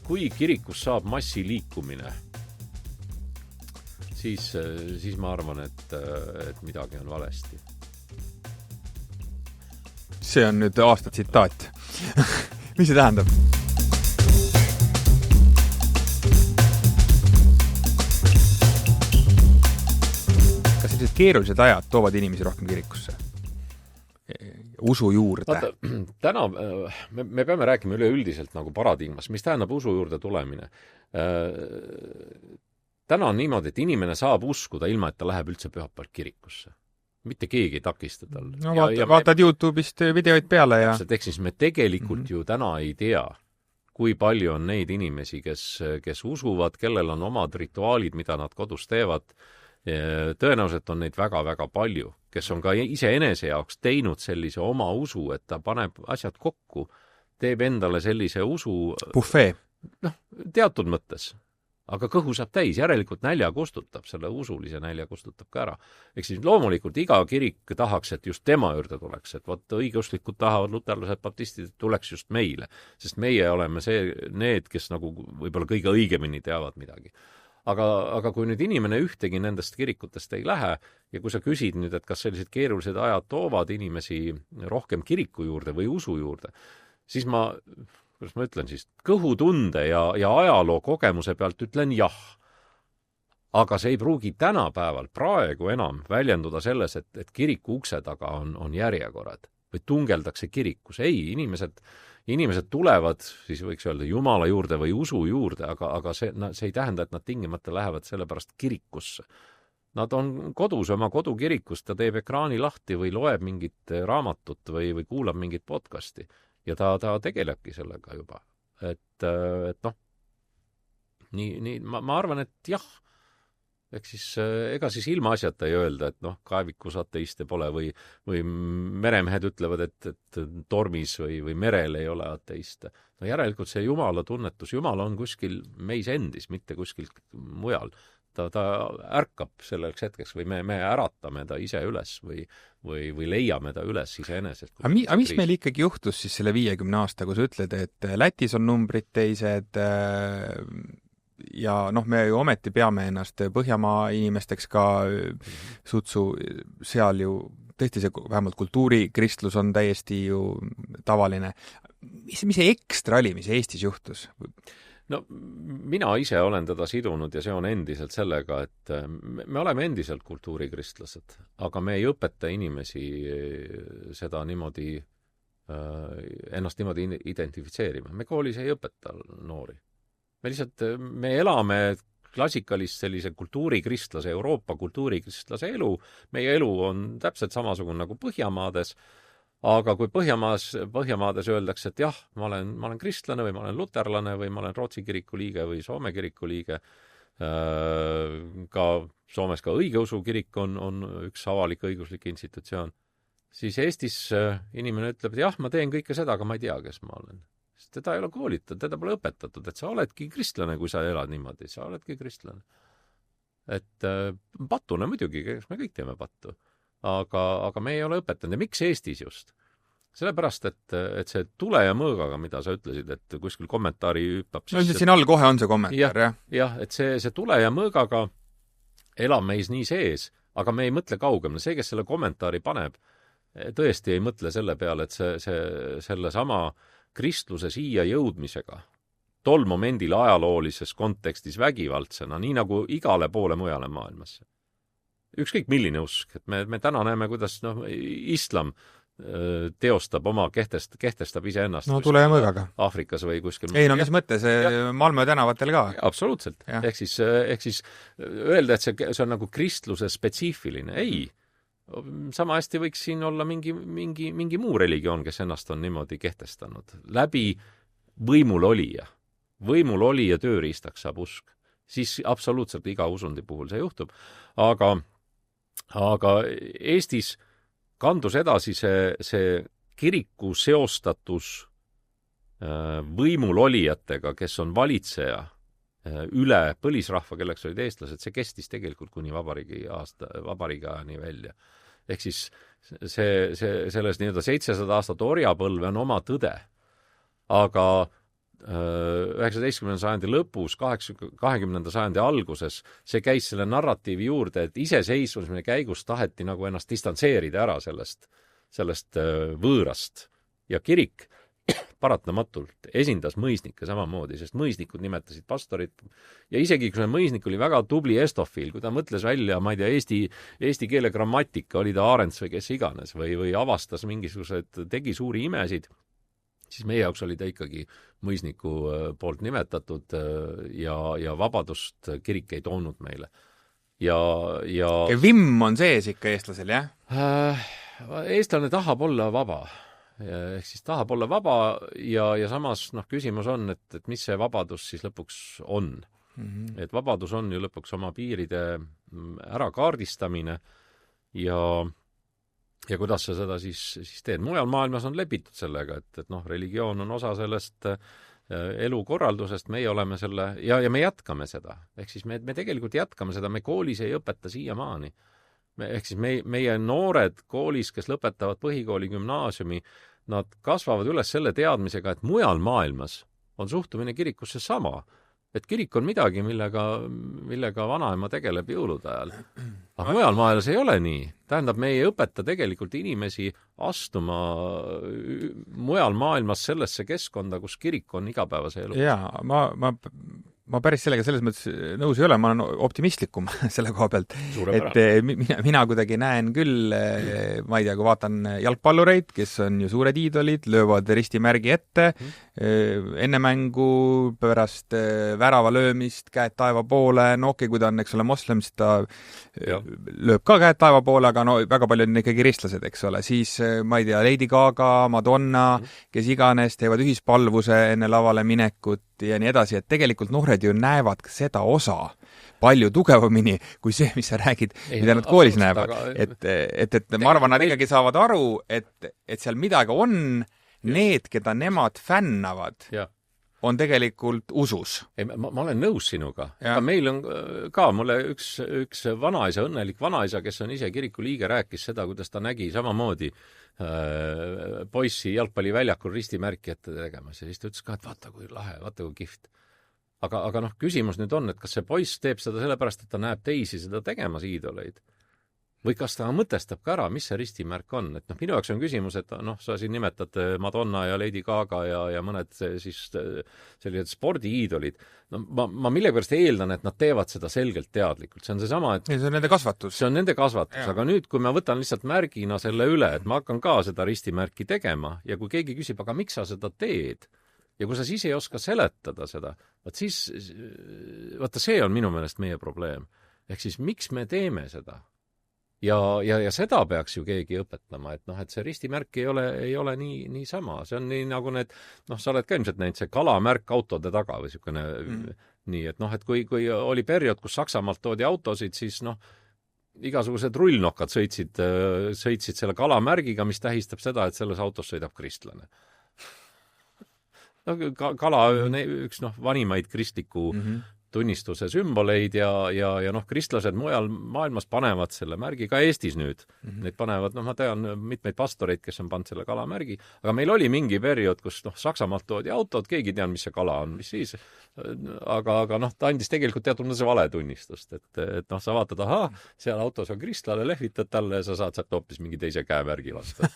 kui kirikus saab massiliikumine, siis ma arvan, et midagi on valesti. See on nüüd aasta tsitaat. Mis see tähendab? Kas sellised keerulised ajad toovad inimesi rohkem kirikusse? Usu juurde? Vaata, täna me peame rääkima üleüldiselt nagu paradigmas, mis tähendab usu juurde tulemine. Täna on niimoodi, et inimene saab uskuda ilma, et ta läheb üldse pühapäeval kirikusse. Mitte keegi ei takista tal. No vaatad YouTube'ist videoid peale ja... Ehk siis me tegelikult ju täna ei tea, kui palju on neid inimesi, kes usuvad, kellel on omad rituaalid, mida nad kodus teevad. Tõenäoliselt on neid väga-väga palju, kes on ka iseenese jaoks teinud sellise oma usu, et ta paneb asjad kokku, teeb endale sellise usu... Buffet. Teatud mõttes. Aga kõhu saab täis, järelikult nälja kustutab, selle usulise nälja kustutab ka ära. Ehk siis loomulikult iga kirik tahaks, et just tema juurde tuleks, et õigeusklikud tahavad, luterlased, baptistid tuleks just meile, sest meie oleme need, kes nagu võib-olla kõige õigemini teavad midagi. Aga kui nüüd inimene ühtegi nendest kirikutest ei lähe ja kui sa küsid nüüd, et kas sellised keerulised ajad toovad inimesi rohkem kiriku juurde või usu juurde, siis kuidas ma ütlen siis, kõhutunde ja ajaloo kogemuse pealt ütlen jah. Aga see ei pruugi tänapäeval praegu enam väljenduda selles, et kiriku ukse taga on järjekorrad või tungeldakse kirikus. Ei, inimesed tulevad, siis võiks öelda Jumala juurde või usu juurde, aga see ei tähenda, et nad tingimata lähevad sellepärast kirikusse. Nad on kodus oma kodukirikus, ta teeb ekraani lahti või loeb mingit raamatut või kuulab mingit podcasti. Ja ta tegelebki sellega juba. Et ma arvan, et jah, ega siis ilma asjata ei öelda, et kaevikus ateiste pole või meremehed ütlevad, et tormis või merel ei ole ateiste. Järelikult see Jumala tunnetus, Jumal on kuskil meis endis, mitte kuskil mujal. Ta ärkab selleks hetkeks või me äratame ta ise üles või leiame ta üles iseenesest. Aga mis meil ikkagi juhtus siis selle 50 aasta, kui sa ütled, et Lätis on numbrid teised ja me ju ometi peame ennast Põhjamaa inimesteks ka sutsu seal ju tõesti see vähemalt kultuurikristlus on täiesti ju tavaline. Mis see ekstra oli, mis Eestis juhtus? Mina ise olen teda sidunud ja see on endiselt sellega, et me oleme endiselt kultuurikristlased, aga me ei õpeta inimesi seda niimoodi, ennast niimoodi identifitseerima. Me koolis ei õpeta noori. Me elame klassikalist sellise kultuurikristlase, Euroopa kultuurikristlase elu. Meie elu on täpselt samasugune nagu Põhjamaades. Aga kui Põhjamaades öeldakse, et jah, ma olen kristlane või ma olen luterlane või ma olen Rootsi kiriku liige või Soome kiriku liige, ka Soomes ka õigeusu kirik on üks avalik õiguslik institutsioon, siis Eestis inimene ütleb, et jah, ma teen kõike seda, aga ma ei tea, kes ma olen. Sest teda ei ole koolitatud, teda pole õpetatud, et sa oledki kristlane, kui sa elad niimoodi, sa oledki kristlane. Et pattuna muidugi, me kõik teeme pattu. Aga me ei ole õpetanud. Ja miks Eestis just? Sellepärast, et see tule ja mõõgaga, mida sa ütlesid, et kuskil kommentaari hüppab. Siin all kohe on see kommentaar, jah? Jah, et see tule ja mõõgaga elab meis nii sees, aga me ei mõtle kaugemale. See, kes selle kommentaari paneb, tõesti ei mõtle selle peale, et selle sama kristluse siia jõudmisega tol momendil ajaloolises kontekstis vägivaldsena, nii nagu igale poole mujale maailmasse. Ükskõik milline usk, et me täna näeme, kuidas islam teostab oma, kehtestab iseennast. Tule ja mõõgaga. Aafrikas või kuskil. Ei, mis mõte, see Malmö tänavatel ka. Absoluutselt. Ehk siis öelda, et see on nagu kristluse spetsiifiline. Ei. Sama hästi võiks siin olla mingi muu religioon, kes ennast on niimoodi kehtestanud. Läbi võimul olija tööriistaks saab usk. Siis absoluutselt iga usundi puhul see juhtub. Aga Eestis kandus edasi see kiriku seostatus võimul olijatega, kes on valitseja üle põlisrahva, kelleks olid eestlased, see kestis tegelikult kuni vabariigi ajani välja. Ehk siis selles 700 aastat orjapõlve on oma tõde. Aga 19. sajandi lõpus, 20. sajandi alguses, see käis selle narratiivi juurde, et iseseisvumise käigus taheti nagu ennast distantseerida ära sellest võõrast. Ja kirik paratamatult esindas mõisnikke samamoodi, sest mõisnikud nimetasid pastorit ja isegi kui see mõisnik oli väga tubli estofiil, kui ta mõtles välja, ma ei tea, eesti keele grammatika, oli ta Arends või kes iganes või avastas mingisugused, tegi suuri imesid, siis meie jaoks oli ta ikkagi mõisniku poolt nimetatud ja vabadust kirik ei toonud meile. Ja vimm on sees ikka eestlasel, jah? Eestlane tahab olla vaba. Ehk siis tahab olla vaba ja samas küsimus on, et mis see vabadus siis lõpuks on. Et vabadus on ju lõpuks oma piiride ära kaardistamine ja kuidas sa seda siis teed. Mujal maailmas on lepitud sellega, et religioon on osa sellest elukorraldusest, meie oleme selle ja me jätkame seda. Ehk siis me tegelikult jätkame seda, me koolis ei õpeta siiamaani. Ehk siis meie noored koolis, kes lõpetavad põhikooli gümnaasiumi, nad kasvavad üles selle teadmisega, et mujal maailmas on suhtumine kirikusse sama. Et kirik on midagi, millega vanaema tegeleb jõulude ajal. Aga mujal maailmas ei ole nii. Tähendab, me ei õpeta tegelikult inimesi astuma mujal maailmas sellesse keskkonda, kus kirik on igapäevase elu. Jaa, ma päris sellega selles mõttes nõus ei ole, ma olen optimistlikum selle koha pealt. Et mina kuidagi näen küll, ma ei tea, kui vaatan jalgpallureid, kes on ju suured iidolid, löövad ristimärgi ette, enne mängu, pärast värava löömist, käed taeva poole, kui ta on, eks ole, moslem, siis ta lööb ka käed taeva poole, aga väga palju on ikkagi kristlased, eks ole. Siis, ma ei tea, Lady Gaga, Madonna, kes iganes, teevad ühispalvuse enne lavale minekut ja nii edasi, et tegelikult noored ju näevad seda osa palju tugevamini kui see, mis sa räägid, mida nad koolis näevad. Et ma arvan, nad ikkagi saavad aru, et seal midagi on, need, keda nemad fännavad, on tegelikult usus. Ma olen nõus sinuga. Aga meil on ka, mulle üks vanaisa, õnnelik vanaisa, kes on ise kiriku liige, rääkis seda, kuidas ta nägi samamoodi poissi jalgpalliväljakul ristimärki ette tegemas ja siis ta ütles ka, et vaata kui lahe, vaata kui kihvt. Aga küsimus nüüd on, et kas see poiss teeb seda sellepärast, et ta näeb teisi seda tegemas iidoleid või kas ta mõtestab ka ära, mis see ristimärk on. Et minu jaoks on küsimus, et sa siin nimetad Madonna ja Lady Gaga ja mõned siis sellised spordiiidolid. Ma millegipärast eeldan, et nad teevad seda selgelt teadlikult. See on seesama, et see on nende kasvatus. See on nende kasvatus, aga nüüd, kui ma võtan lihtsalt märgina selle üle, et ma hakkan ka seda ristimärki tegema ja kui keegi küsib, aga miks sa seda teed? Ja kui sa siis ei oska seletada seda, vaata see on minu meelest meie probleem. Ehk siis miks me teeme seda? Ja seda peaks ju keegi õpetama, et see ristimärk ei ole nii sama. See on nii nagu need, sa oled ka ilmselt näinud see kalamärk autode taga või niisugune nii, et kui oli periood, kus Saksamaalt toodi autosid, siis igasugused rullnokad sõitsid selle kalamärgiga, mis tähistab seda, et selles autos sõidab kristlane. Kala üks vanimaid kristliku tunnistuse sümboleid ja kristlased mujal maailmas panevad selle märgi, ka Eestis nüüd. Need panevad, ma tean mitmeid pastoreid, kes on pannud selle kalamärgi, aga meil oli mingi periood, kus Saksamaalt toodi autod, keegi ei tean, mis see kala on, mis siis. Aga ta andis tegelikult teatud mõttes valetunnistust, et sa vaatad, seal autos on kristlane, lehvitad talle ja sa saad sealt hoopis mingi teise käemärgi lasta.